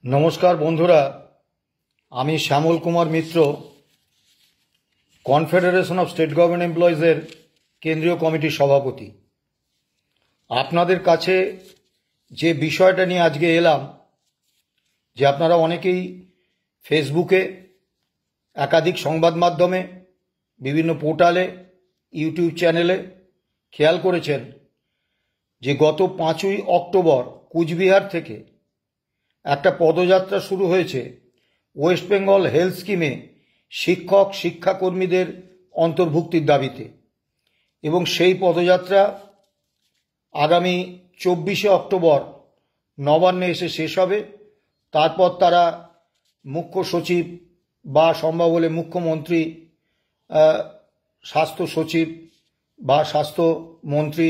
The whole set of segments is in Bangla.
নমস্কার বন্ধুরা, আমি শ্যামল কুমার মিত্র, কনফেডারেশন অফ স্টেট গভর্নমেন্ট এমপ্লয়িজের কেন্দ্রীয় কমিটির সভাপতি। আপনাদের কাছে যে বিষয়টা নিয়ে আজকে এলাম, যে আপনারা অনেকেই ফেসবুকে, একাধিক সংবাদ মাধ্যমে, বিভিন্ন পোর্টালে, ইউটিউব চ্যানেলে খেয়াল করেছেন যে গত 5ই অক্টোবর কুচবিহার থেকে একটা পদযাত্রা শুরু হয়েছে ওয়েস্ট বেঙ্গল হেলথ স্কিমে শিক্ষক শিক্ষাকর্মীদের অন্তর্ভুক্তির দাবিতে, এবং সেই পদযাত্রা আগামী 24শে অক্টোবর নবান্নে এসে শেষ হবে। তারপর তারা মুখ্য সচিব বা সম্ভব হলে মুখ্যমন্ত্রী, স্বাস্থ্য সচিব বা স্বাস্থ্যমন্ত্রী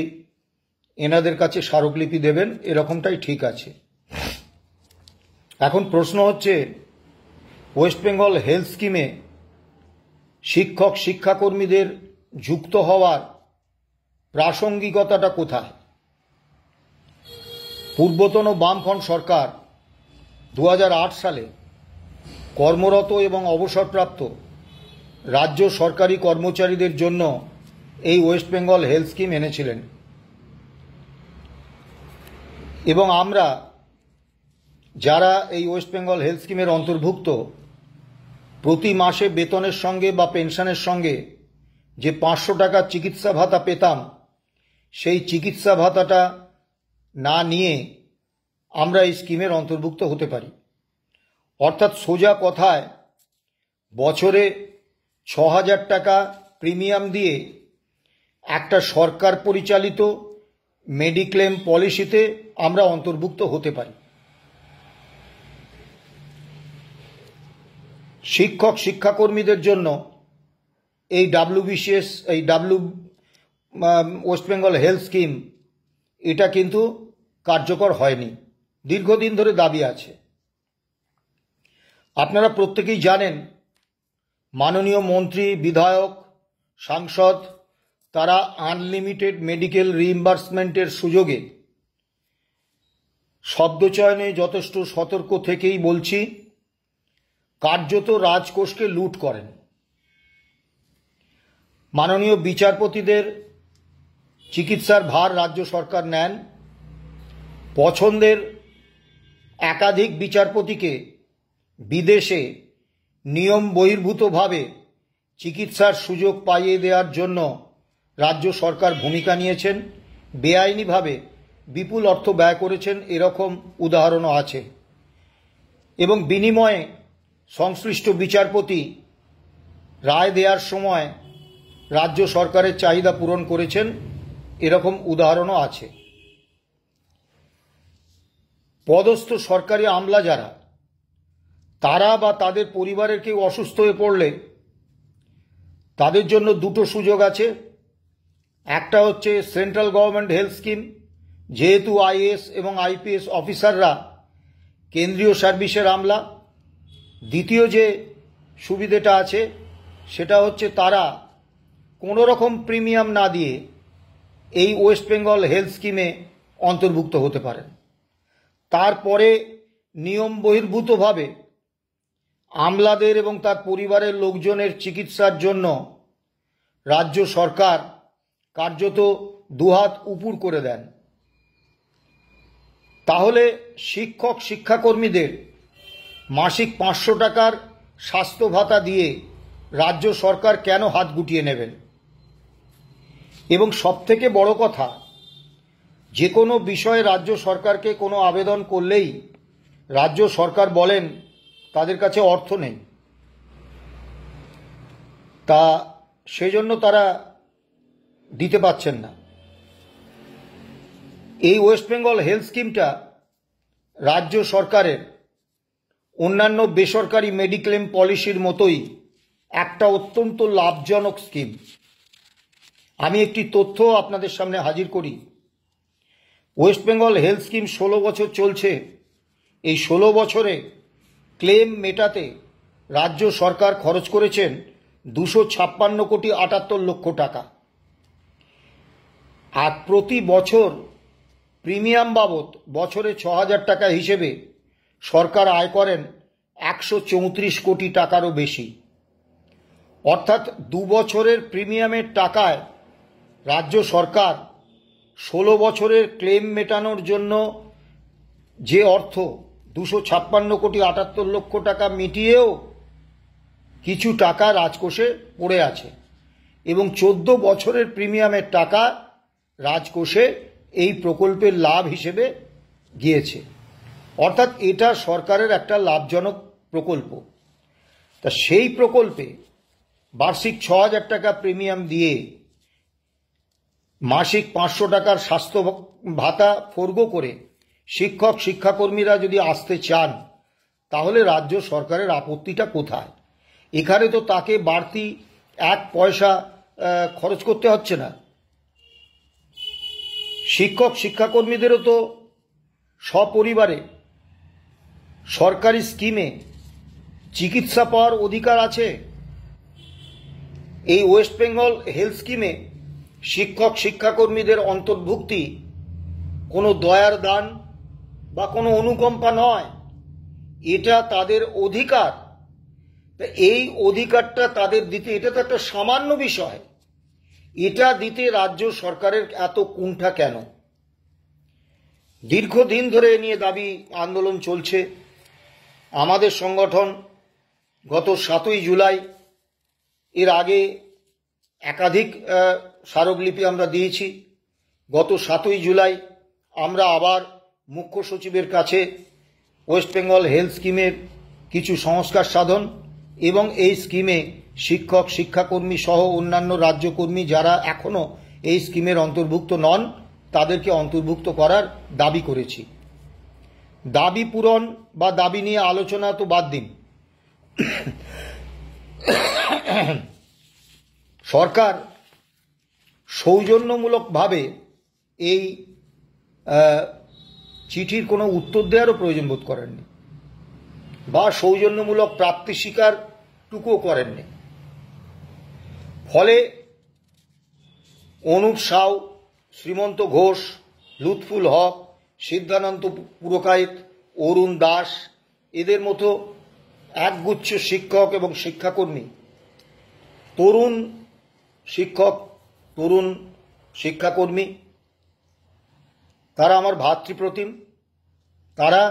এনাদের কাছে স্মারকলিপি দেবেন, এরকমটাই ঠিক আছে। এখন প্রশ্ন হচ্ছে, ওয়েস্ট বেঙ্গল হেলথ স্কিমে শিক্ষক শিক্ষাকর্মীদের যুক্ত হওয়ার প্রাসঙ্গিকতাটা কোথায়? পূর্বতন বামফ্রন্ট সরকার 2008 সালে কর্মরত এবং অবসরপ্রাপ্ত রাজ্য সরকারি কর্মচারীদের জন্য এই ওয়েস্ট বেঙ্গল হেলথ স্কিম এনেছিলেন, এবং আমরা যারা এই ওয়েস্ট বেঙ্গল হেলথ স্কিমের অন্তর্ভুক্ত, প্রতি মাসে বেতনের সঙ্গে বা পেনশনের সঙ্গে যে 500 টাকা চিকিৎসা ভাতা পেতাম, সেই চিকিৎসা ভাতাটা না নিয়ে আমরা এই স্কিমের অন্তর্ভুক্ত হতে পারি। অর্থাৎ সোজা কথায় বছরে 6000 টাকা প্রিমিয়াম দিয়ে একটা সরকার পরিচালিত মেডিক্লেম পলিসিতে আমরা অন্তর্ভুক্ত হতে পারি। শিক্ষক শিক্ষাকর্মীদের জন্য এই WBCS, এই ওয়েস্ট বেঙ্গল হেলথ স্কিম, এটা কিন্তু কার্যকর হয়নি, দীর্ঘদিন ধরে দাবি আছে। আপনারা প্রত্যেকেই জানেন, মাননীয় মন্ত্রী, বিধায়ক, সাংসদ তারা আনলিমিটেড মেডিকেল রিইম্বার্সমেন্টের সুযোগে শব্দচয়নে যথেষ্ট সতর্ক থেকেই বলছি, কার্যত রাজকোষকে লুট করেন। মাননীয় বিচারপতিদের চিকিৎসার ভার রাজ্য সরকার নেন, পছন্দের একাধিক বিচারপতিকে বিদেশে নিয়ম বহির্ভূতভাবে চিকিৎসার সুযোগ পাইয়ে দেওয়ার জন্য রাজ্য সরকার ভূমিকা নিয়েছেন, বেআইনিভাবে বিপুল অর্থ ব্যয় করেছেন, এরকম উদাহরণও আছে, এবং বিনিময়ে সংশ্লিষ্ট বিচারপতি রায় দেওয়ার সময় রাজ্য সরকারের চাহিদা পূরণ করেছেন, এরকম উদাহরণও আছে। পদস্থ সরকারি আমলা যারা, তারা বা তাদের পরিবারের কেউ অসুস্থ হয়ে পড়লে তাদের জন্য দুটো সুযোগ আছে। একটা হচ্ছে সেন্ট্রাল গভর্নমেন্ট হেলথ স্কিম, যেহেতু IAS এবং IPS অফিসাররা কেন্দ্রীয় সার্ভিসের আমলা। দ্বিতীয় যে সুবিধেটা আছে সেটা হচ্ছে তারা কোনো রকম প্রিমিয়াম না দিয়ে এই ওয়েস্ট বেঙ্গল হেলথ স্কিমে অন্তর্ভুক্ত হতে পারেন। তারপরে নিয়ম বহির্ভূতভাবে আমলাদের এবং তার পরিবারের লোকজনের চিকিৎসার জন্য রাজ্য সরকার কার্যত দুহাত উপুর করে দেন। তাহলে শিক্ষক শিক্ষাকর্মীদের মাসিক 500 টাকার স্বাস্থ্য ভাতা দিয়ে রাজ্য সরকার কেন হাত গুটিয়ে নেবেন? এবং সবথেকে বড় কথা, যে কোনো বিষয়ে রাজ্য সরকারকে কোনো আবেদন করলেই রাজ্য সরকার বলেন তাদের কাছে অর্থ নেই, তা সেজন্য তারা দিতে পারছেন না। এই ওয়েস্ট বেঙ্গল হেলথ স্কিমটা রাজ্য সরকারের অন্যান্য বেসরকারি মেডিক্লেম পলিসির মতোই একটা অত্যন্ত লাভজনক স্কিম। আমি একটি তথ্য আপনাদের সামনে হাজির করি। ওয়েস্ট বেঙ্গল হেলথ স্কিম 16 বছর চলছে। এই 16 বছরে ক্লেম মেটাতে রাজ্য সরকার খরচ করেছেন 256,78,00,000 টাকা, আর প্রতি বছর প্রিমিয়াম বাবদ বছরে 6000 টাকা হিসেবে সরকার আয় করেন 134 কোটি টাকারও বেশি। অর্থাৎ 2 বছরের প্রিমিয়ামের টাকায় রাজ্য সরকার 16 বছরের ক্লেম মেটানোর জন্য যে অর্থ 256 কোটি 78 লক্ষ টাকা মিটিয়েও কিছু টাকা রাজকোষে পড়ে আছে এবং 14 বছরের প্রিমিয়ামের টাকা রাজকোষে এই প্রকল্পের লাভ হিসেবে গিয়েছে। অর্থাৎ এটা সরকারের একটা লাভজনক প্রকল্প। তা সেই প্রকল্পে বার্ষিক 6000 টাকা প্রিমিয়াম দিয়ে মাসিক 500 টাকার স্বাস্থ্য ভাতা ফর্গো করে শিক্ষক শিক্ষাকর্মীরা যদি আসতে চান, তাহলে রাজ্য সরকারের আপত্তিটা কোথায়? এখানে তো তাকে বাড়তি 1 পয়সা খরচ করতে হচ্ছে না। শিক্ষক শিক্ষাকর্মীদেরও তো সপরিবারে সরকারি স্কিমে চিকিৎসা পাওয়ার অধিকার আছে। এই ওয়েস্ট বেঙ্গল হেলথ স্কিমে শিক্ষক শিক্ষাকর্মীদের অন্তর্ভুক্তি কোনো দয়ার দান বা কোনো অনুকম্পা নয়, এটা তাদের অধিকার। এই অধিকারটা তাদের দিতে, এটা তো একটা সামান্য বিষয়, এটা দিতে রাজ্য সরকারের এত কুণ্ঠা কেন? দীর্ঘদিন ধরে এ নিয়ে দাবি আন্দোলন চলছে। আমাদের সংগঠন গত 7ই জুলাই, এর আগে একাধিক স্মারকলিপি আমরা দিয়েছি। গত 7ই জুলাই আমরা আবার মুখ্য সচিবের কাছে ওয়েস্ট বেঙ্গল হেলথ স্কিমের কিছু সংস্কার সাধন এবং এই স্কিমে শিক্ষক শিক্ষাকর্মী সহ অন্যান্য রাজ্যকর্মী যারা এখনও এই স্কিমের অন্তর্ভুক্ত নন, তাদেরকে অন্তর্ভুক্ত করার দাবি করেছি। দাবি পূরণ বা দাবি নিয়ে আলোচনা তো বাদ দিন, সরকার সৌজন্যমূলকভাবে এই চিঠির কোনো উত্তর দেওয়ারও প্রয়োজন বোধ করেননি বা সৌজন্যমূলক প্রাপ্তি স্বীকারটুকুও করেননি। ফলে অনুপ সাউ, শ্রীমন্ত ঘোষ, লুৎফুল হক, সিদ্ধানন্দ পুরকাইত, অরুণ দাস, এদের মতো একগুচ্ছ শিক্ষক এবং শিক্ষাকর্মী, তরুণ শিক্ষক, তরুণ শিক্ষাকর্মী, তারা আমার ভাতৃপ্রতিম। তারা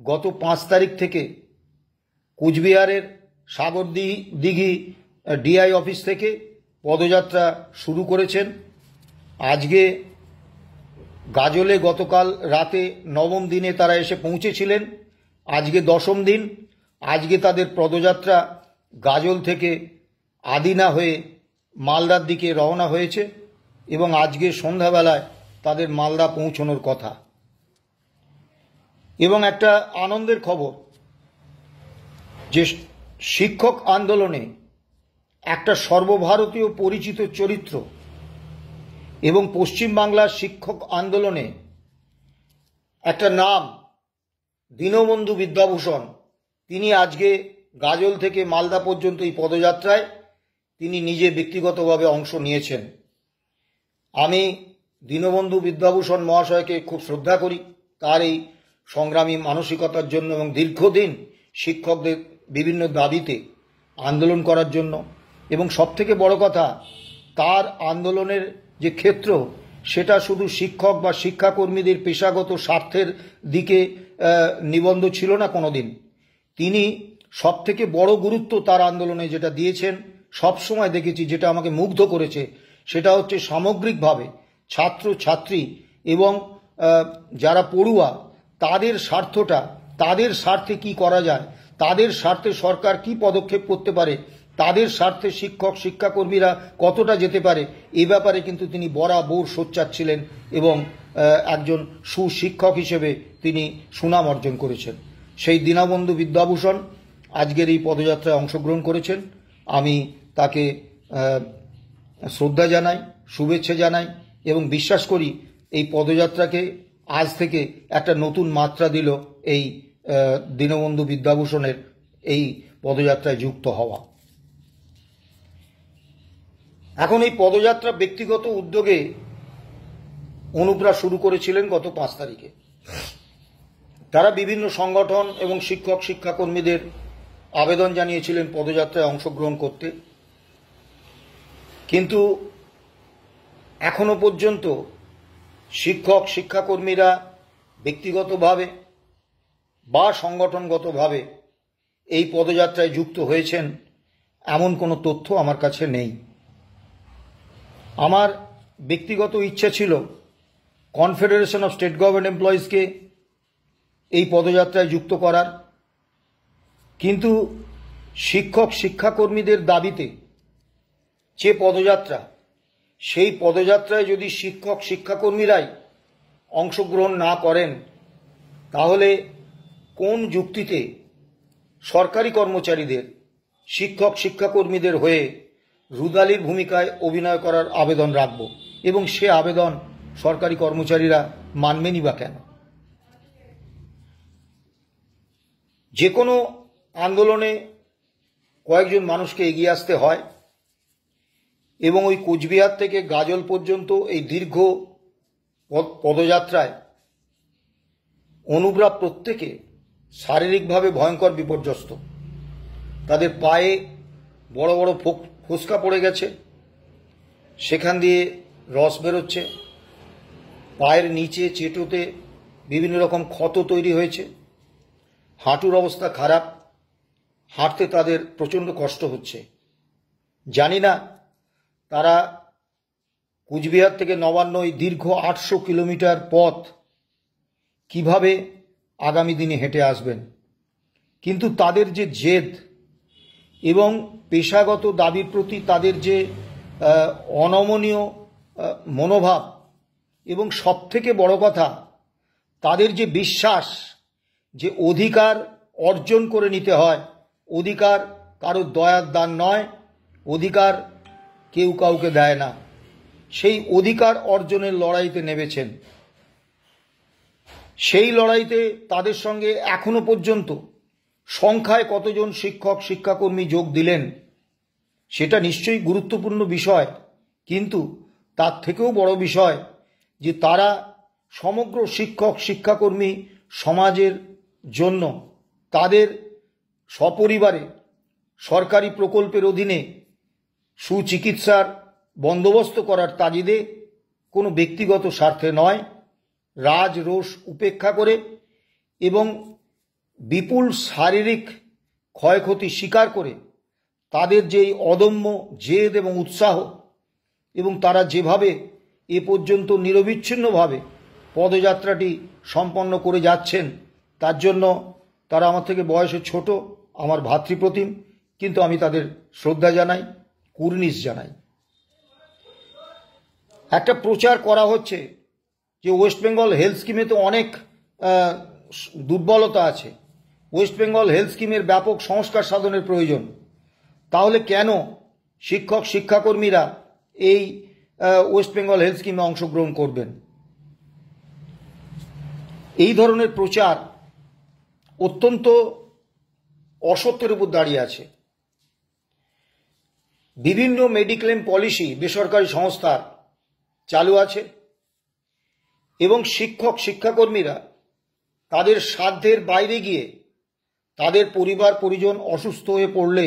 গত 5 তারিখ থেকে কুচবিহারের সাগরদিঘি ডিআই অফিস থেকে পদযাত্রা শুরু করেছেন। আজকে গাজলে গতকাল রাতে 9ম দিনে তারা এসে পৌঁছেছিলেন, আজকে 10ম দিন। আজকে তাদের পদযাত্রা গাজল থেকে আদিনা হয়ে মালদার দিকে রওনা হয়েছে এবং আজকে সন্ধ্যাবেলায় তাদের মালদা পৌঁছানোর কথা। এবং একটা আনন্দের খবর যে শিক্ষক আন্দোলনে একটা সর্বভারতীয় পরিচিত চরিত্র এবং পশ্চিমবাংলার শিক্ষক আন্দোলনে একটা নাম, দীনবন্ধু বিদ্যাভূষণ, তিনি আজকে গাজল থেকে মালদা পর্যন্ত এই পদযাত্রায় তিনি নিজে ব্যক্তিগতভাবে অংশ নিয়েছেন। আমি দীনবন্ধু বিদ্যাভূষণ মহাশয়কে খুব শ্রদ্ধা করি তার এই সংগ্রামী মানসিকতার জন্য এবং দীর্ঘদিন শিক্ষকদের বিভিন্ন দাবিতে আন্দোলন করার জন্য। এবং সবথেকে বড় কথা, তার আন্দোলনের যে ক্ষেত্র, সেটা শুধু শিক্ষক বা শিক্ষাকর্মীদের পেশাগত স্বার্থের দিকে নিবন্ধ ছিল না কোনোদিন। তিনি সবথেকে বড় গুরুত্ব তার আন্দোলনে যেটা দিয়েছেন, সবসময় দেখেছি, যেটা আমাকে মুগ্ধ করেছে, সেটা হচ্ছে সামগ্রিকভাবে ছাত্র ছাত্রী এবং যারা পড়ুয়া, তাদের স্বার্থটা, তাদের স্বার্থে কি করা যায়, তাদের স্বার্থে সরকার কি পদক্ষেপ করতে পারে, তাদের স্বার্থে শিক্ষক শিক্ষাকর্মীরা কতটা যেতে পারে, এ ব্যাপারে কিন্তু তিনি বরাবর সোচ্চার ছিলেন এবং একজন সুশিক্ষক হিসেবে তিনি সুনাম অর্জন করেছেন। সেই দীনবন্ধু বিদ্যাভূষণ আজকের এই পদযাত্রায় অংশগ্রহণ করেছেন। আমি তাকে শ্রদ্ধা জানাই, শুভেচ্ছা জানাই এবং বিশ্বাস করি এই পদযাত্রাকে আজ থেকে একটা নতুন মাত্রা দিল এই দীনবন্ধু বিদ্যাভূষণের এই পদযাত্রায় যুক্ত হওয়া। এখন এই পদযাত্রা ব্যক্তিগত উদ্যোগে অনুপরা শুরু করেছিলেন গত 5 তারিখে। তারা বিভিন্ন সংগঠন এবং শিক্ষক শিক্ষাকর্মীদের আবেদন জানিয়েছিলেন পদযাত্রায় অংশগ্রহণ করতে, কিন্তু এখনো পর্যন্ত শিক্ষক শিক্ষাকর্মীরা ব্যক্তিগতভাবে বা সংগঠনগতভাবে এই পদযাত্রায় যুক্ত হয়েছেন এমন কোনো তথ্য আমার কাছে নেই। আমার ব্যক্তিগত ইচ্ছা ছিল কনফেডারেশন অফ স্টেট গভর্নমেন্ট এমপ্লয়িজকে এই পদযাত্রায় যুক্ত করার, কিন্তু শিক্ষক শিক্ষাকর্মীদের দাবিতে যে পদযাত্রা, সেই পদযাত্রায় যদি শিক্ষক শিক্ষাকর্মীরাই অংশগ্রহণ না করেন তাহলে কোন যুক্তিতে সরকারি কর্মচারীদের শিক্ষক শিক্ষাকর্মীদের হয়ে রুদালির ভূমিকায় অভিনয় করার আবেদন রাখব, এবং সে আবেদন সরকারি কর্মচারীরা মানবেনই বা কেন? যে কোনো আন্দোলনে কয়েকজন মানুষকে এগিয়ে আসতে হয়, এবং ওই কোচবিহার থেকে গাজল পর্যন্ত এই দীর্ঘ পদযাত্রায় অনুব্রা প্রত্যেকে শারীরিকভাবে ভয়ঙ্কর বিপর্যস্ত। তাদের পায়ে বড় বড় ফোস্কা পড়ে গেছে, সেখান দিয়ে রস বেরোচ্ছে, পায়ের নিচে চেটোতে বিভিন্ন রকম ক্ষত তৈরি হয়েছে, হাঁটুর অবস্থা খারাপ, হাঁটতে তাদের প্রচণ্ড কষ্ট হচ্ছে। জানি না তারা কুচবিহার থেকে নবান্ন এই দীর্ঘ 800 কিলোমিটার পথ কিভাবে আগামী দিনে হেঁটে আসবেন, কিন্তু তাদের যে জেদ এবং পেশাগত দাবির প্রতি তাদের যে অনমনীয় মনোভাব, এবং সবথেকে বড় কথা তাদের যে বিশ্বাস যে অধিকার অর্জন করে নিতে হয়, অধিকার কারো দয়ার দান নয়, অধিকার কেউ কাউকে দেয় না, সেই অধিকার অর্জনের লড়াইতে নেমেছেন। সেই লড়াইতে তাদের সঙ্গে এখনো পর্যন্ত সংখ্যায় কতজন শিক্ষক শিক্ষাকর্মী যোগ দিলেন সেটা নিশ্চয়ই গুরুত্বপূর্ণ বিষয়, কিন্তু তার থেকেও বড় বিষয় যে তারা সমগ্র শিক্ষক শিক্ষাকর্মী সমাজের জন্য তাদের সপরিবারে সরকারি প্রকল্পের অধীনে সুচিকিৎসার বন্দোবস্ত করার তাগিদে কোনো ব্যক্তিগত স্বার্থে নয়, রাজ রোষ উপেক্ষা করে এবং বিপুল শারীরিক ক্ষয়ক্ষতি স্বীকার করে তাদের যে অদম্য জেদ এবং উৎসাহ, এবং তারা যেভাবে এ পর্যন্ত নিরবিচ্ছিন্নভাবে পদযাত্রাটি সম্পন্ন করে যাচ্ছেন, তার জন্য তারা আমার থেকে বয়সে ছোট, আমার ভাতৃপ্রতিম, কিন্তু আমি তাদের শ্রদ্ধা জানাই, কুর্নিশ জানাই। একটা প্রচার করা হচ্ছে যে ওয়েস্ট বেঙ্গল হেলথ স্কিমে তো অনেক দুর্বলতা আছে, ওয়েস্ট বেঙ্গল হেলথ স্কিমের ব্যাপক সংস্কার সাধনের প্রয়োজন। তাহলে কেন শিক্ষক শিক্ষাকর্মীরা এই ওয়েস্ট বেঙ্গল হেলথ স্কিমে অংশগ্রহণ করবেন? এই ধরনের প্রচার অত্যন্ত অসত্যের উপর দাঁড়িয়ে আছে। বিভিন্ন মেডিক্লেম পলিসি বেসরকারি সংস্থার চালু আছে, এবং শিক্ষক শিক্ষাকর্মীরা তাদের সাধ্যের বাইরে গিয়ে তাদের পরিবার পরিজন অসুস্থ হয়ে পড়লে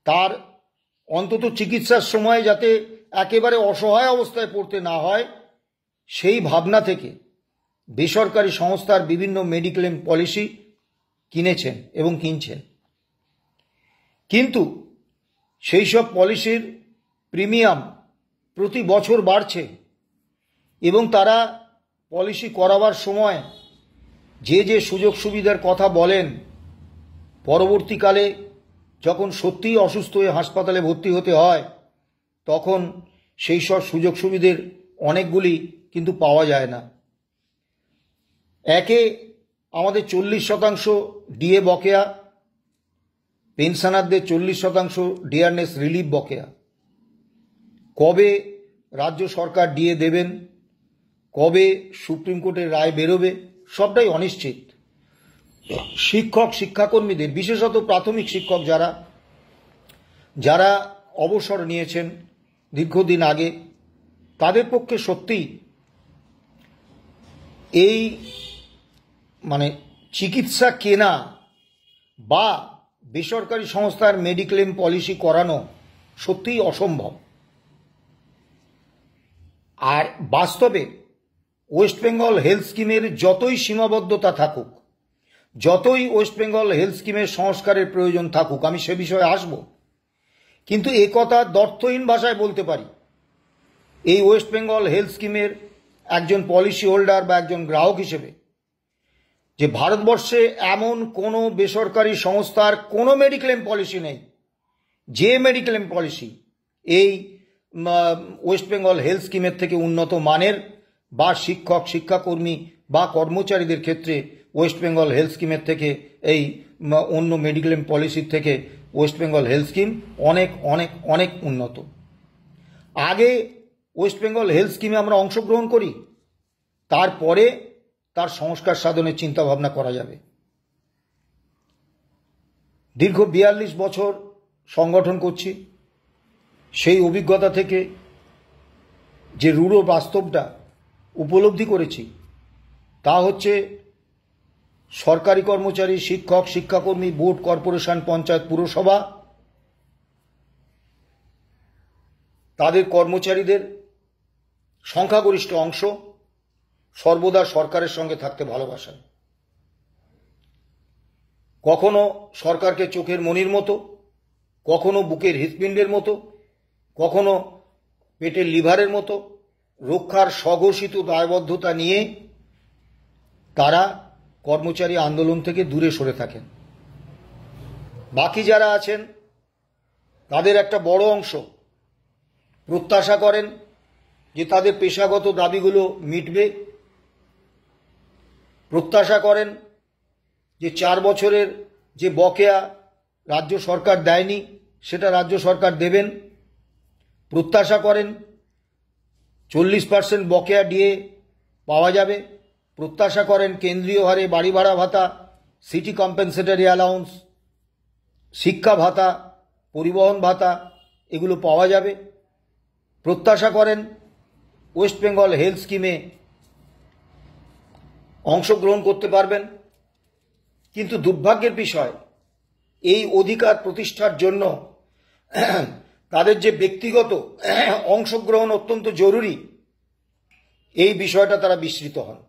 তার অন্তত চিকিৎসার সময় যাতে একেবারে অসহায় অবস্থায় পড়তে না হয়, সেই ভাবনা থেকে বেসরকারি সংস্থার বিভিন্ন মেডিক্লেম পলিসি কিনেছেন এবং কিনছেন। কিন্তু সেই সব পলিসির প্রিমিয়াম প্রতি বছর বাড়ছে, এবং তারা পলিসি করাবার সময় যে যে সুযোগ সুবিধার কথা বলেন, পরবর্তীকালে যখন সত্যিই অসুস্থ হয়ে হাসপাতালে ভর্তি হতে হয় তখন সেই সব সুযোগ সুবিধার অনেকগুলি কিন্তু পাওয়া যায় না। একে আমাদের 40% ডিএ বকেয়া, পেনশনারদের 40% ডিয়ারনেস রিলিফ বকেয়া। কবে রাজ্য সরকার ডিএ দেবেন, কবে সুপ্রিম কোর্টের রায় বেরোবে, সবটাই অনিশ্চিত। শিক্ষক শিক্ষাকর্মীদের, বিশেষত প্রাথমিক শিক্ষক যারা অবসর নিয়েছেন দীর্ঘদিন আগে, তাদের পক্ষে সত্যি এই মানে চিকিৎসা কেনা বা বেসরকারি সংস্থার মেডিক্লেম পলিসি করানো সত্যিই অসম্ভব। আর বাস্তবে ওয়েস্ট বেঙ্গল হেলথ স্কিমের যতই সীমাবদ্ধতা থাকুক, যতই ওয়েস্ট বেঙ্গল হেলথ স্কিমের সংস্কারের প্রয়োজন থাকুক, আমি সে বিষয়ে আসব, কিন্তু একথা দ্ব্যর্থহীন ভাষায় বলতে পারি, এই ওয়েস্ট বেঙ্গল হেলথ স্কিমের একজন পলিসি হোল্ডার বা একজন গ্রাহক হিসেবে, যে ভারতবর্ষে এমন কোনো বেসরকারি সংস্থার কোনো মেডিক্লেম পলিসি নেই যে মেডিক্লেম পলিসি এই ওয়েস্ট বেঙ্গল হেলথ স্কিমের থেকে উন্নত মানের বা শিক্ষক, শিক্ষাকর্মী বা কর্মচারীদের ক্ষেত্রে ওয়েস্ট বেঙ্গল হেলথ স্কিমের থেকে এই অন্য মেডিক্লেম পলিসির থেকে ওয়েস্ট বেঙ্গল হেলথ স্কিম অনেক অনেক অনেক উন্নত। আগে ওয়েস্ট বেঙ্গল হেলথ স্কিমে আমরা অংশগ্রহণ করি, তারপরে তার সংস্কার সাধনের চিন্তাভাবনা করা যাবে। দীর্ঘ 42 বছর সংগঠন করছি, সেই অভিজ্ঞতা থেকে যে রূঢ় বাস্তবটা উপলব্ধি করেছি তা হচ্ছে সরকারি কর্মচারী, শিক্ষক, শিক্ষাকর্মী, বোর্ড, কর্পোরেশন, পঞ্চায়েত, পুরসভা, তাদের কর্মচারীদের সংখ্যাগরিষ্ঠ অংশ সর্বদা সরকারের সঙ্গে থাকতে ভালোবাসেন। কখনো সরকারকে চোখের মণির মতো, কখনো বুকের হৃৎপিণ্ডের মতো, কখনো পেটের লিভারের মতো রক্ষার স্বঘোষিত দায়বদ্ধতা নিয়ে তারা কর্মচারী আন্দোলন থেকে দূরে সরে থাকেন। বাকি যারা আছেন তাদের একটা বড় অংশ প্রত্যাশা করেন যে তাদের পেশাগত দাবিগুলো মিটবে, প্রত্যাশা করেন যে 4 বছরের যে বকেয়া রাজ্য সরকার দেয়নি সেটা রাজ্য সরকার দেবেন, প্রত্যাশা করেন 40% বকেয়া ডিএ পাওয়া যাবে, প্রত্যাশা করেন কেন্দ্রীয় হারে বাড়ি ভাড়া ভাতা, সিটি কম্পেনসেটরি অ্যালাউন্স, শিক্ষা ভাতা, পরিবহন ভাতা এগুলো পাওয়া যাবে, প্রত্যাশা করেন ওয়েস্ট বেঙ্গল হেলথ স্কিমে অংশগ্রহণ করতে পারবেন। কিন্তু দুর্ভাগ্যের বিষয়, এই অধিকার প্রতিষ্ঠার জন্য তাদের যে ব্যক্তিগত অংশগ্রহণ অত্যন্ত জরুরি, এই বিষয়টা তারা বিস্মৃত হন।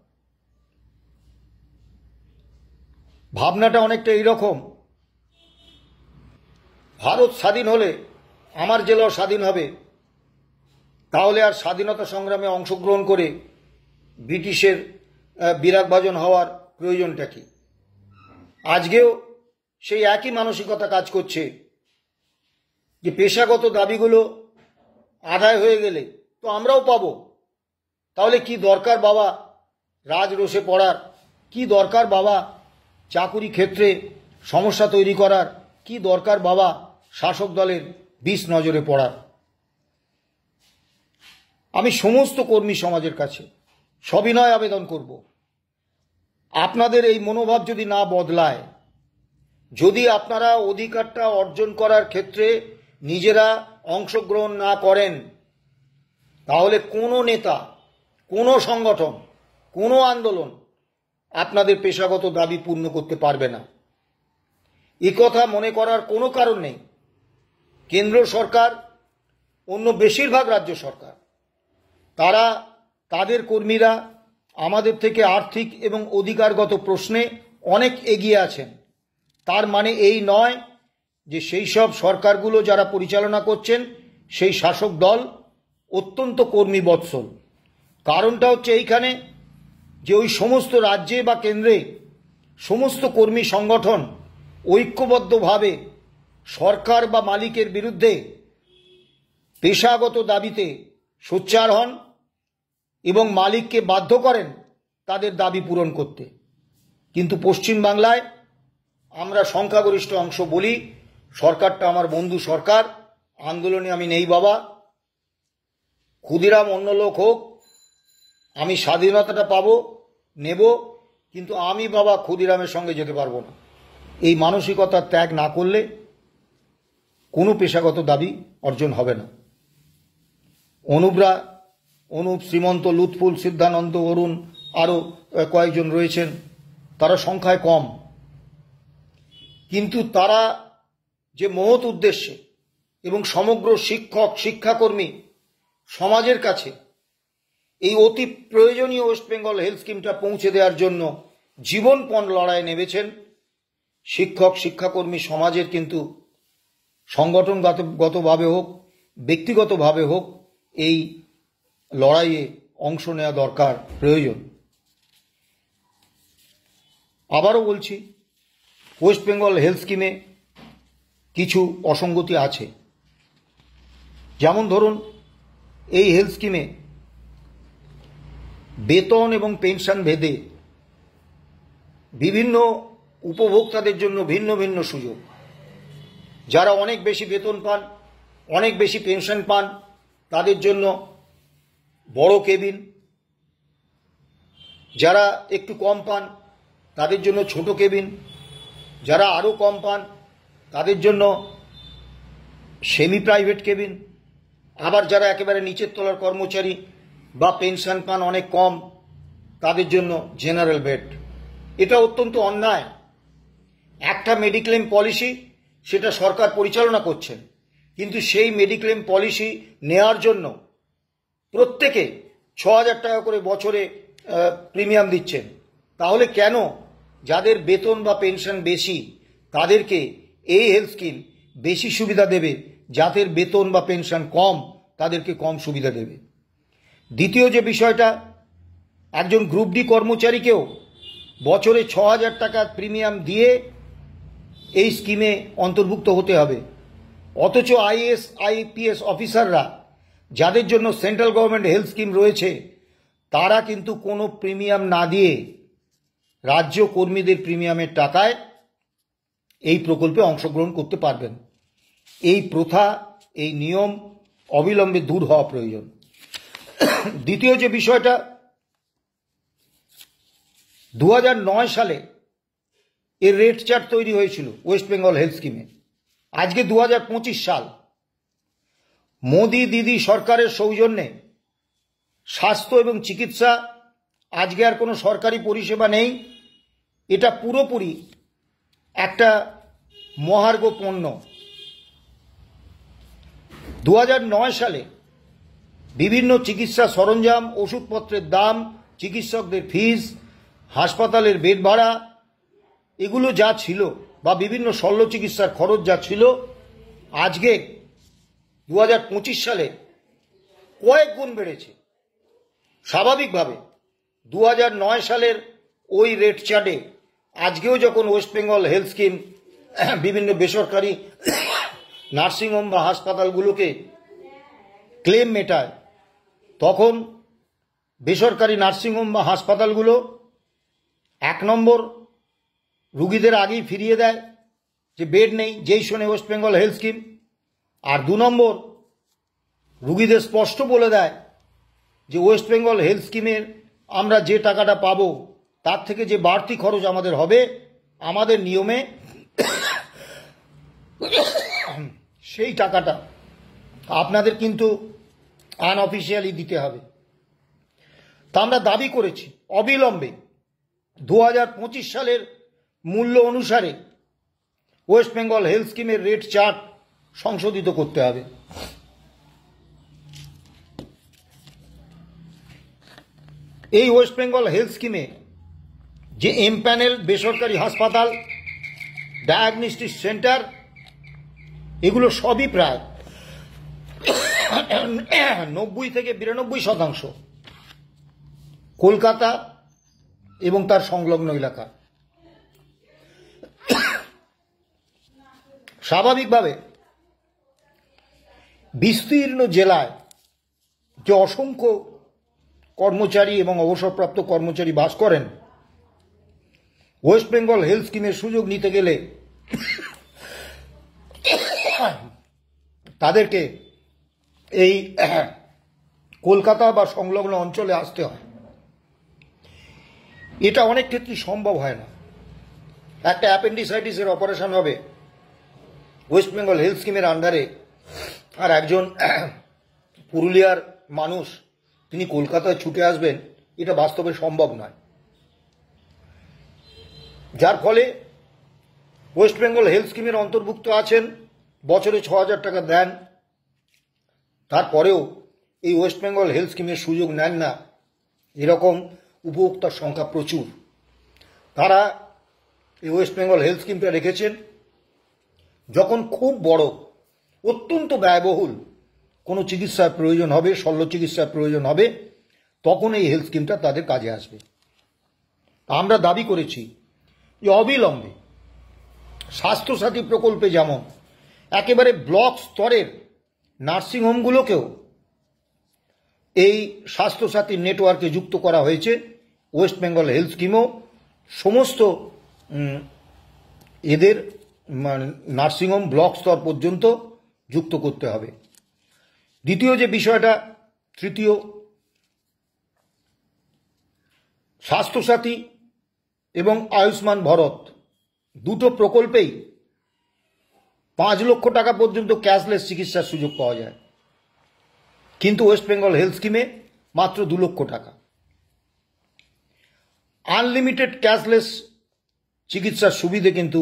ভাবনাটা অনেকটা এইরকম, ভারত স্বাধীন হলে আমার জেলাও স্বাধীন হবে, তাহলে আর স্বাধীনতা সংগ্রামে অংশগ্রহণ করে ব্রিটিশের বিরাগভাজন হওয়ার প্রয়োজনটা কি? আজকেও সেই একই মানসিকতা কাজ করছে যে পেশাগত দাবিগুলো আদায় হয়ে গেলে তো আমরাও পাবো, তাহলে কি দরকার বাবা রাজরোষে পড়ার, কি দরকার বাবা চাকুরি ক্ষেত্রে সমস্যা তৈরি করার, কি দরকার বাবা শাসক দলের বিষ নজরে পড়ার। আমি সমস্ত কর্মী সমাজের কাছে সবিনয় আবেদন করব, আপনাদের এই মনোভাব যদি না বদলায়, যদি আপনারা অধিকারটা অর্জন করার ক্ষেত্রে নিজেরা অংশগ্রহণ না করেন, তাহলে কোনো নেতা, কোনো সংগঠন, কোনো আন্দোলন আপনাদের পেশাগত দাবি পূর্ণ করতে পারবে না। একথা মনে করার কোনো কারণ নেই। কেন্দ্র সরকার, অন্য বেশিরভাগ রাজ্য সরকার, তারা তাদের কর্মীরা আমাদের থেকে আর্থিক এবং অধিকারগত প্রশ্নে অনেক এগিয়ে আছেন। তার মানে এই নয় যে সেই সব সরকারগুলো যারা পরিচালনা করছেন সেই শাসক দল অত্যন্ত কর্মী বৎসল। কারণটা হচ্ছে এইখানে যে ওই সমস্ত রাজ্যে বা কেন্দ্রে সমস্ত কর্মী সংগঠন ঐক্যবদ্ধভাবে সরকার বা মালিকের বিরুদ্ধে পেশাগত দাবিতে সোচ্চার হন এবং মালিককে বাধ্য করেন তাদের দাবি পূরণ করতে। কিন্তু পশ্চিমবাংলায় আমরা সংখ্যাগরিষ্ঠ অংশ বলি সরকারটা আমার বন্ধু সরকার, আন্দোলনে আমি নেই বাবা, ক্ষুদিরাম অন্য লোক হোক, আমি স্বাধীনতাটা পাবো নেব, কিন্তু আমি বাবা ক্ষুদিরামের সঙ্গে যেতে পারবো না। এই মানসিকতা ত্যাগ না করলে কোনো পেশাগত দাবি অর্জন হবে না। অনুপ, শ্রীমন্ত, লুৎফুল, সিদ্ধানন্দ, অরুণ, আরও কয়েকজন রয়েছেন, তারা সংখ্যায় কম, কিন্তু তারা যে মহৎ উদ্দেশ্যে এবং সমগ্র শিক্ষক শিক্ষাকর্মী সমাজের কাছে এই অতি প্রয়োজনীয় ওয়েস্ট বেঙ্গল হেলথ স্কিমটা পৌঁছে দেওয়ার জন্য জীবনপণ লড়াই নেমেছেন, শিক্ষক শিক্ষাকর্মী সমাজের কিন্তু সংগঠনগতভাবে হোক ব্যক্তিগতভাবে হোক এই লড়াইয়ে অংশ নেওয়া দরকার, প্রয়োজন। আবারও বলছি, ওয়েস্ট বেঙ্গল হেলথ স্কিমে কিছু অসঙ্গতি আছে। যেমন ধরুন, এই হেলথ স্কিমে বেতন এবং পেনশন ভেদে বিভিন্ন উপভোক্তাদের জন্য ভিন্ন ভিন্ন সুযোগ। যারা অনেক বেশি বেতন পান, অনেক বেশি পেনশন পান, তাদের জন্য বড় কেবিন, যারা একটু কম পান তাদের জন্য ছোট কেবিন, যারা আরও কম পান তাদের জন্য সেমি প্রাইভেট কেবিন, আবার যারা একেবারে নিচের তলার কর্মচারী বা পেনশন পান অনেক কম তাদের জন্য জেনারেল বেড। এটা অত্যন্ত অন্যায়। একটা মেডিক্লেম পলিসি, সেটা সরকার পরিচালনা করছেন, কিন্তু সেই মেডিক্লেম পলিসি নেওয়ার জন্য প্রত্যেকে ৬,০০০ টাকা করে বছরে প্রিমিয়াম দিচ্ছেন। তাহলে কেন যাদের বেতন বা পেনশন বেশি তাদেরকে এই হেলথ স্কিম বেশি সুবিধা দেবে, যাদের বেতন বা পেনশন কম তাদেরকে কম সুবিধা দেবে? দ্বিতীয় যে বিষয়টা, একজন গ্রুপ ডি কর্মচারীকেও বছরে ৬,০০০ টাকা প্রিমিয়াম দিয়ে এই স্কিমে অন্তর্ভুক্ত হতে হবে, অথচ আইএএস আইপিএস অফিসাররা যাদের জন্য সেন্ট্রাল গভর্নমেন্ট হেলথ স্কিম রয়েছে তারা কিন্তু কোনো প্রিমিয়াম না দিয়ে রাজ্য কর্মীদের প্রিমিয়ামের টাকায় এই প্রকল্পে অংশগ্রহণ করতে পারবেন। এই প্রথা, এই নিয়ম অবিলম্বে দূর হওয়া প্রয়োজন। দ্বিতীয় যে বিষয়টা, 2009 সালে এর রেট চার্ট তৈরি হয়েছিল ওয়েস্ট বেঙ্গল হেলথ স্কিমে। আজকে 2025 সাল, মোদি দিদি সরকারের সৌজন্যে স্বাস্থ্য এবং চিকিৎসা আজকে আর কোনো সরকারি পরিষেবা নেই। এটা পুরোপুরি একটা মহার্ঘ পণ্য। 2009 সালে বিভিন্ন চিকিৎসা সরঞ্জাম, ওষুধপত্রের দাম, চিকিৎসকদের ফিস, হাসপাতালের বেড ভাড়া, এগুলো যা ছিল বা বিভিন্ন শল্য চিকিৎসার খরচ যা ছিল, আজকে 2025 সালে কয়েক গুণ বেড়েছে। স্বাভাবিকভাবে 2009 সালের ওই রেট চার্টে আজকেও যখন ওয়েস্ট বেঙ্গল হেলথ স্কিম বিভিন্ন বেসরকারি নার্সিংহোম বা হাসপাতালগুলোকে ক্লেম মেটায়, তখন বেসরকারি নার্সিংহোম বা হাসপাতালগুলো 1 নম্বর রুগীদের আগেই ফিরিয়ে দেয় যে বেড নেই, যেই শোনে ওয়েস্ট বেঙ্গল হেলথ স্কিম। আর 2 নম্বর রুগীদের স্পষ্ট বলে দেয় যে ওয়েস্ট বেঙ্গল হেলথ স্কিমের আমরা যে টাকাটা পাবো তার থেকে যে বাড়তি খরচ আমাদের হবে, আমাদের নিয়মে সেই টাকাটা আপনাদের কিন্তু আনঅফিসিয়ালি দিতে হবে। তা আমরা দাবি করেছি অবিলম্বে 2025 সালের মূল্য অনুসারে ওয়েস্ট বেঙ্গল হেলথ স্কিমের রেট চার্ট সংশোধিত করতে হবে। এই ওয়েস্ট বেঙ্গল হেলথ স্কিমে যে এমপ্যানেল বেসরকারি হাসপাতাল, ডায়াগনস্টিক সেন্টার, এগুলো সবই প্রায় 90 থেকে 92% কলকাতা এবং তার সংলগ্ন এলাকা। স্বাভাবিকভাবে বিস্তীর্ণ জেলায় যে অসংখ্য কর্মচারী এবং অবসরপ্রাপ্ত কর্মচারী বাস করেন, ওয়েস্ট বেঙ্গল হেলথ স্কিমের সুযোগ নিতে গেলে তাদেরকে এই কলকাতা বা সংলগ্ন অঞ্চলে আসতে হয়। এটা অনেক ক্ষেত্রে সম্ভব হয় না। একটা অ্যাপেন্ডিসাইটিসের অপারেশন হবে ওয়েস্ট বেঙ্গল হেলথ স্কিমের আন্ডারে, আর একজন পুরুলিয়ার মানুষ তিনি কলকাতায় ছুটে আসবেন, এটা বাস্তবে সম্ভব নয়। যার ফলে ওয়েস্ট বেঙ্গল হেলথ স্কিমের অন্তর্ভুক্ত আছেন, বছরে 6,000 টাকা দেন, তারপরেও এই ওয়েস্ট বেঙ্গল হেলথ স্কিমের সুযোগ নেন না এরকম উপভোক্তার সংখ্যা প্রচুর। তারা এই ওয়েস্ট বেঙ্গল হেলথ স্কিমটা রেখেছেন যখন খুব বড়, অত্যন্ত ব্যয়বহুল কোনো চিকিৎসার প্রয়োজন হবে, শল্য চিকিৎসার প্রয়োজন হবে, তখন এই হেলথ স্কিমটা তাদের কাজে আসবে। আমরা দাবি করেছি যে অবিলম্বে স্বাস্থ্যসাথী প্রকল্পে যেমন একেবারে ব্লক স্তরের নার্সিংহোমগুলোকেও এই স্বাস্থ্যসাথী নেটওয়ার্কে যুক্ত করা হয়েছে, ওয়েস্ট বেঙ্গল হেলথ স্কিমও সমস্ত এদের নার্সিংহোম ব্লক স্তর পর্যন্ত যুক্ত করতে হবে। দ্বিতীয় যে বিষয়টা, তৃতীয়, স্বাস্থ্যসাথী এবং আয়ুষ্মান ভারত দুটো প্রকল্পেই 5 লক্ষ টাকা পর্যন্ত ক্যাশলেস চিকিৎসার সুযোগ পাওয়া যায়, কিন্তু ওয়েস্ট বেঙ্গল হেলথ স্কিমে মাত্র 2 লক্ষ টাকা। আনলিমিটেড ক্যাশলেস চিকিৎসার সুবিধে কিন্তু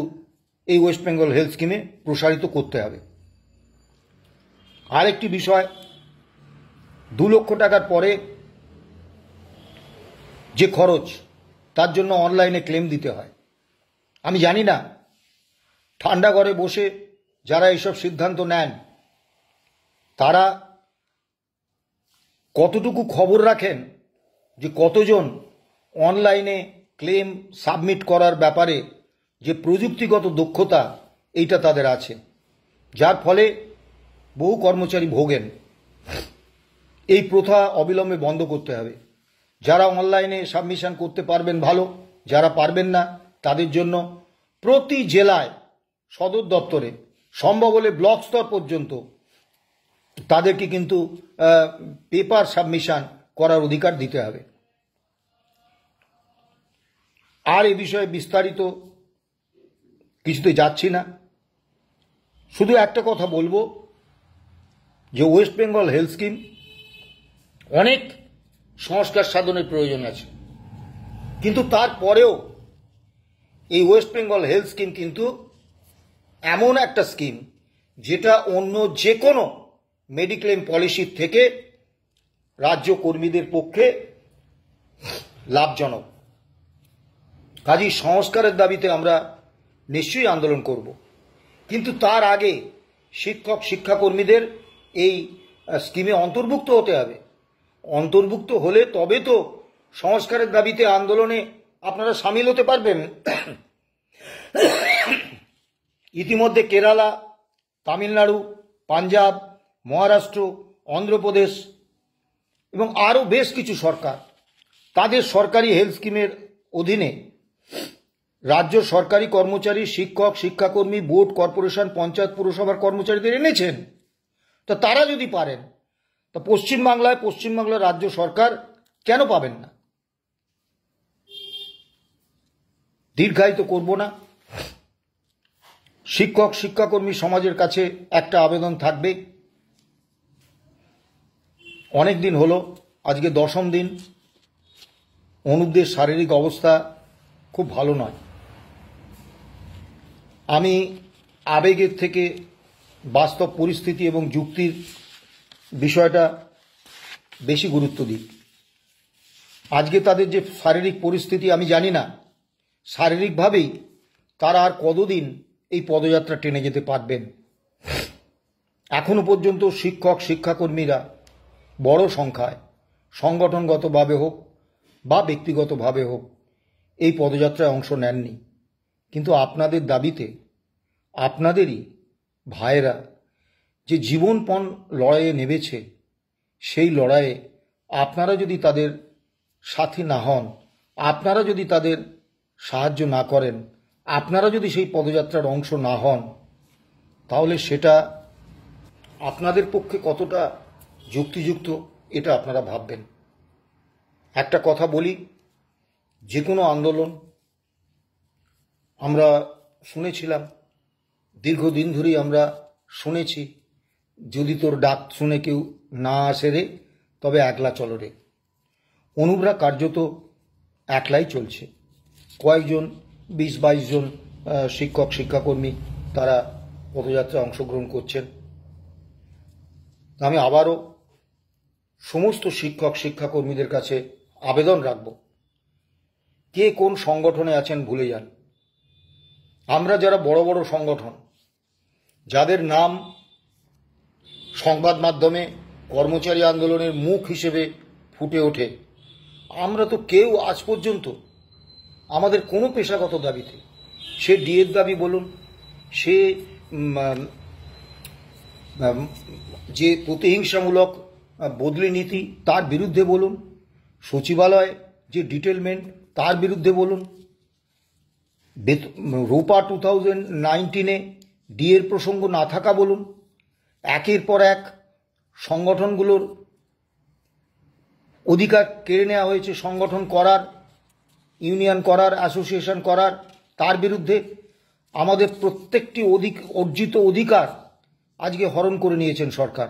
এই ওয়েস্ট বেঙ্গল হেলথ স্কিমে প্রসারিত করতে হবে। আরেকটি বিষয়, 2 লক্ষ টাকার পরে যে খরচ, তার জন্য অনলাইনে ক্লেম দিতে হয়। আমি জানি না ঠান্ডা ঘরে বসে যারা এইসব সিদ্ধান্ত নেন তারা কতটুকু খবর রাখেন যে কতজন অনলাইনে ক্লেম সাবমিট করার ব্যাপারে যে প্রযুক্তিগত দক্ষতা এইটা তাদের আছে, যার ফলে বহু কর্মচারী ভোগেন। এই প্রথা অবিলম্বে বন্ধ করতে হবে। যারা অনলাইনে সাবমিশন করতে পারবেন ভালো, যারা পারবেন না তাদের জন্য প্রতি জেলায় সদর দপ্তরে, সম্ভব হলে ব্লক স্তর পর্যন্ত তাদেরকে কিন্তু পেপার সাবমিশন করার অধিকার দিতে হবে। আর এ বিষয়ে বিস্তারিত কিছুতে যাচ্ছি না, শুধু একটা কথা বলবো যে ওয়েস্ট বেঙ্গল হেলথ স্কিম অনেক সংস্কার সাধনের প্রয়োজন আছে, কিন্তু তারপরেও এই ওয়েস্ট বেঙ্গল হেলথ স্কিম কিন্তু এমন একটা স্কিম যেটা অন্য যে কোনো মেডিক্লেম পলিসির থেকে রাজ্য কর্মীদের পক্ষে লাভজনক। কাজেই সংস্কারের দাবিতে আমরা নিশ্চয়ই আন্দোলন করব, কিন্তু তার আগে শিক্ষক শিক্ষাকর্মীদের এই স্কিমে অন্তর্ভুক্ত হতে হবে। অন্তর্ভুক্ত হলে তবে তো সংস্কারের দাবিতে আন্দোলনে আপনারা সামিল হতে পারবেন। ইতিমধ্যে কেরালা, তামিলনাড়ু, পাঞ্জাব, মহারাষ্ট্র, অন্ধ্রপ্রদেশ এবং আরও বেশ কিছু সরকার তাদের সরকারি হেলথ স্কিমের অধীনে রাজ্য সরকারি কর্মচারী, শিক্ষক শিক্ষাকর্মী, বোর্ড, কর্পোরেশন, পঞ্চায়েত, পুরসভার কর্মচারীদের এনেছেন। তো তারা যদি পারেন, তা পশ্চিমবাংলার রাজ্য সরকার কেন পাবেন না? দীর্ঘায়িত করব না। শিক্ষক শিক্ষাকর্মী সমাজের কাছে একটা আবেদন থাকবে। অনেক দিন হলো, আজকে 10ম দিন, অনুপদের শারীরিক অবস্থা খুব ভালো নয়। আমি আবেগের থেকে বাস্তব পরিস্থিতি এবং যুক্তির বিষয়টা বেশি গুরুত্ব দিই। আজকে তাদের যে শারীরিক পরিস্থিতি আমি জানি না শারীরিকভাবেই তারা আর কতদিন এই পদযাত্রা টেনে যেতে পারবেন। এখনো পর্যন্ত শিক্ষক শিক্ষাকর্মীরা বড় সংখ্যায় সংগঠনগতভাবে হোক বা ব্যক্তিগতভাবে হোক এই পদযাত্রায় অংশ নেননি, কিন্তু আপনাদের দাবিতে আপনাদেরই ভাইয়েরা যে জীবনপণ লড়াইয়ে নেমেছে, সেই লড়াইয়ে আপনারা যদি তাদের সাথী না হন, আপনারা যদি তাদের সাহায্য না করেন, আপনারা যদি সেই পদযাত্রার অংশ না হন, তাহলে সেটা আপনাদের পক্ষে কতটা যুক্তিযুক্ত এটা আপনারা ভাববেন। একটা কথা বলি, যে কোনো আন্দোলন আমরা শুনেছিলাম, দীর্ঘদিন ধরেই আমরা শুনেছি, যদি তোর ডাক শুনে কেউ না আসে রে, তবে একলা চলো রে। অনুপরা কার্যত একলাই চলছে। কয়েকজন 20-22 জন শিক্ষক শিক্ষাকর্মী তারা পদযাত্রায় অংশগ্রহণ করছেন। আমি আবারও সমস্ত শিক্ষক শিক্ষাকর্মীদের কাছে আবেদন রাখব, কে কোন সংগঠনে আছেন ভুলে যান। আমরা যারা বড় বড় সংগঠন, যাদের নাম সংবাদ মাধ্যমে কর্মচারী আন্দোলনের মুখ হিসেবে ফুটে ওঠে, আমরা তো কেউ আজ পর্যন্ত আমাদের কোনো পেশাগত দাবিতে, সে ডিএর দাবি বলুন, সে যে প্রতিহিংসামূলক বদলি নীতি তার বিরুদ্ধে বলুন, সচিবালয় যে ডিটেলমেন্ট তার বিরুদ্ধে বলুন, রূপা 2019-এ ডিএর প্রসঙ্গ না থাকা বলুন, একের পর এক সংগঠনগুলোর অধিকার কেড়ে নেওয়া হয়েছে সংগঠন করার, ইউনিয়ন করার, অ্যাসোসিয়েশন করার, তার বিরুদ্ধে আমাদের প্রত্যেকটি অর্জিত অধিকার আজকে হরণ করে নিয়েছেন সরকার।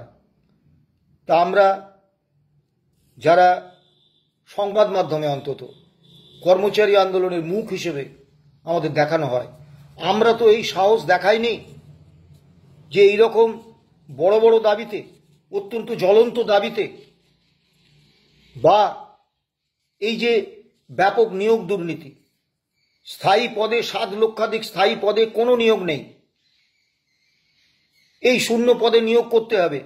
তা আমরা যারা সংবাদ মাধ্যমে অন্তত কর্মচারী আন্দোলনের মুখ হিসেবে আমাদের দেখানো হয়, আমরা তো এই সাহস দেখাইনি যে এই রকম বড় বড় দাবিতে, অত্যন্ত জ্বলন্ত দাবিতে, বা এই যে ব্যাপক নিয়োগ দুর্নীতি, স্থায়ী পদে 7 লক্ষাধিক স্থায়ী পদে কোনো নিয়োগ নেই, এই শূন্য পদে নিয়োগ করতে হবে,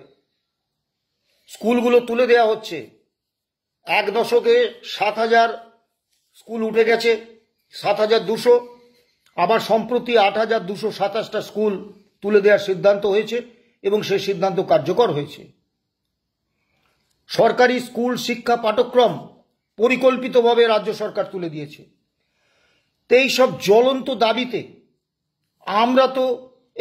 স্কুলগুলো তুলে দেওয়া হচ্ছে, 1 দশকে 7,000 স্কুল উঠে গেছে, 7,200, আবার সম্প্রতি 8,227টা স্কুল তুলে দেওয়ার সিদ্ধান্ত হয়েছে এবং সেই সিদ্ধান্ত কার্যকর হয়েছে। সরকারি স্কুল শিক্ষা পাঠ্যক্রম পরিকল্পিতভাবে রাজ্য সরকার তুলে দিয়েছে। তো এই সব জ্বলন্ত দাবিতে আমরা তো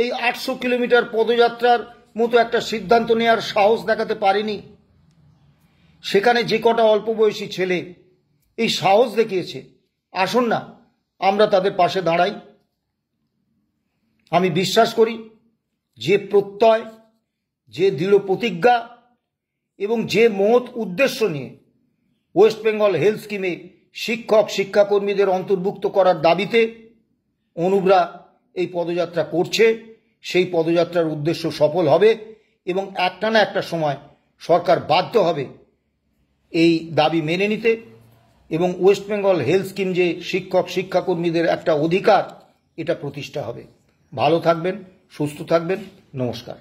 এই 800 কিলোমিটার পদযাত্রার মতো একটা সিদ্ধান্ত নেওয়ার সাহস দেখাতে পারিনি। সেখানে যে কটা অল্প বয়সী ছেলে এই সাহস দেখিয়েছে, আসুন না আমরা তাদের পাশে দাঁড়াই। আমি বিশ্বাস করি যে প্রত্যয়, যে দৃঢ় প্রতিজ্ঞা এবং যে মহৎ উদ্দেশ্য নিয়ে ওয়েস্ট বেঙ্গল হেলথ স্কিমে শিক্ষক শিক্ষাকর্মীদের অন্তর্ভুক্ত করার দাবিতে অনুব্রা এই পদযাত্রা করছে, সেই পদযাত্রার উদ্দেশ্য সফল হবে এবং একটা না একটা সময় সরকার বাধ্য হবে এই দাবি মেনে নিতে এবং ওয়েস্ট বেঙ্গল হেলথ স্কিম যে শিক্ষক শিক্ষাকর্মীদের একটা অধিকার, এটা প্রতিষ্ঠা হবে। ভালো থাকবেন, সুস্থ থাকবেন, নমস্কার।